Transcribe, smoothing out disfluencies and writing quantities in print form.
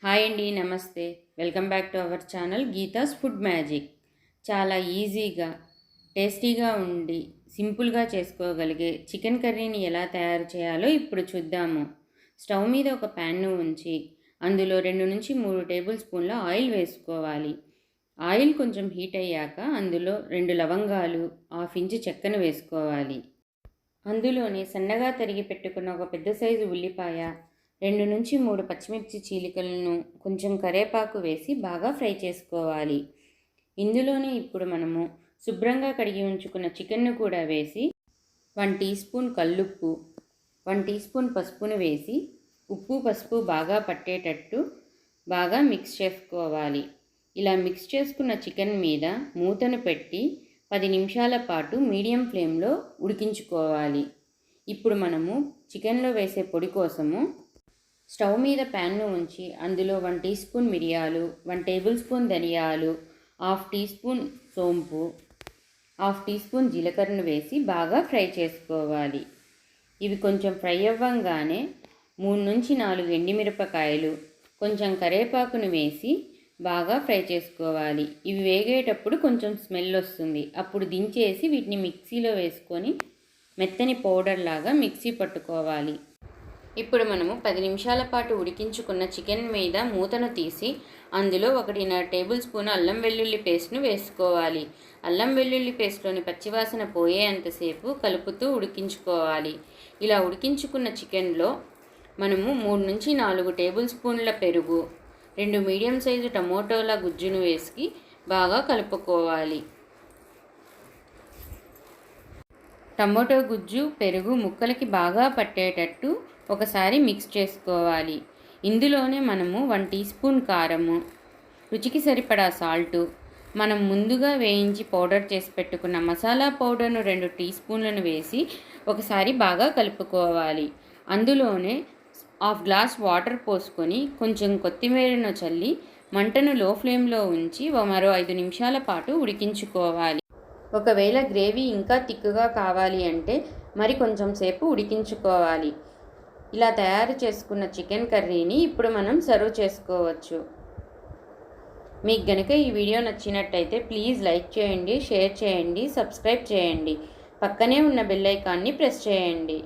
Hi అండి, నమస్తే. Welcome back to our channel Geetha's food magic. చాలా ఈజీగా, టేస్టీగా ఉండి సింపుల్గా చేసుకోగలిగే చికెన్ కర్రీని ఎలా తయారు చేయాలో ఇప్పుడు చూద్దాము. స్టవ్ మీద ఒక ప్యాన్ను ఉంచి అందులో 2 నుంచి 3 టేబుల్ స్పూన్ల ఆయిల్ వేసుకోవాలి. ఆయిల్ కొంచెం హీట్ అయ్యాక అందులో 2 లవంగాలు, హాఫ్ ఇంచు చెక్కను వేసుకోవాలి. అందులోనే సన్నగా తరిగి పెట్టుకున్న ఒక పెద్ద సైజు ఉల్లిపాయ, 2 నుంచి 3 పచ్చిమిర్చి చీలికలను, కొంచెం కరివేపాకు వేసి బాగా ఫ్రై చేసుకోవాలి. ఇందులోనే ఇప్పుడు మనము శుభ్రంగా కడిగి ఉంచుకున్న చికెన్ను కూడా వేసి 1 టీ స్పూన్ కల్లుప్పు, 1 టీ స్పూన్ పసుపును వేసి ఉప్పు పసుపు బాగా పట్టేటట్టు బాగా మిక్స్ చేసుకోవాలి. ఇలా మిక్స్ చేసుకున్న చికెన్ మీద మూతను పెట్టి 10 నిమిషాల పాటు మీడియం ఫ్లేమ్లో ఉడికించుకోవాలి. ఇప్పుడు మనము చికెన్లో వేసే పొడి కోసము స్టవ్ మీద ప్యాన్ను ఉంచి అందులో 1 టీ స్పూన్ మిరియాలు, 1 టేబుల్ స్పూన్ ధనియాలు, హాఫ్ టీ స్పూన్ సోంపు, హాఫ్ టీ స్పూన్ జీలకర్రను వేసి బాగా ఫ్రై చేసుకోవాలి. ఇవి కొంచెం ఫ్రై అవ్వంగానే 3 నుంచి 4 ఎండుమిరపకాయలు, కొంచెం కరివేపాకును వేసి బాగా ఫ్రై చేసుకోవాలి. ఇవి వేగేటప్పుడు కొంచెం స్మెల్ వస్తుంది. అప్పుడు దించేసి వీటిని మిక్సీలో వేసుకొని మెత్తని పౌడర్ లాగా మిక్సీ పట్టుకోవాలి. ఇప్పుడు మనము 10 నిమిషాల పాటు ఉడికించుకున్న చికెన్ మీద మూతను తీసి అందులో 1.5 టేబుల్ స్పూన్ అల్లం వెల్లుల్లి పేస్ట్ను వేసుకోవాలి. అల్లం వెల్లుల్లి పేస్ట్లోని పచ్చివాసన పోయేంతసేపు కలుపుతూ ఉడికించుకోవాలి. ఇలా ఉడికించుకున్న చికెన్లో మనము 3 నుంచి 4 టేబుల్ స్పూన్ల పెరుగు, 2 మీడియం సైజు టమోటోల గుజ్జును వేసి బాగా కలుపుకోవాలి. టమోటో గుజ్జు, పెరుగు ముక్కలకి బాగా పట్టేటట్టు ఒకసారి మిక్స్ చేసుకోవాలి. ఇందులోనే మనము 1 టీ స్పూన్ కారము, రుచికి సరిపడా సాల్టు, మనం ముందుగా వేయించి పౌడర్ చేసి పెట్టుకున్న మసాలా పౌడర్ను 2 టీ స్పూన్లను వేసి ఒకసారి బాగా కలుపుకోవాలి. అందులోనే హాఫ్ గ్లాస్ వాటర్ పోసుకొని కొంచెం కొత్తిమీరను చల్లి మంటను లో ఫ్లేమ్లో ఉంచి మరో 5 నిమిషాల పాటు ఉడికించుకోవాలి. ఒకవేళ గ్రేవీ ఇంకా తిక్కుగా కావాలి అంటే మరి కొంచెం సేపు ఉడికించుకోవాలి. ఇలా తయారు చేసుకున్న చికెన్ కర్రీని ఇప్పుడు మనం సర్వ్ చేసుకోవచ్చు. మీకు గనుక ఈ వీడియో నచ్చినట్టయితే ప్లీజ్ లైక్ చేయండి, షేర్ చేయండి, సబ్స్క్రైబ్ చేయండి. పక్కనే ఉన్న బెల్ ఐకాన్ని ప్రెస్ చేయండి.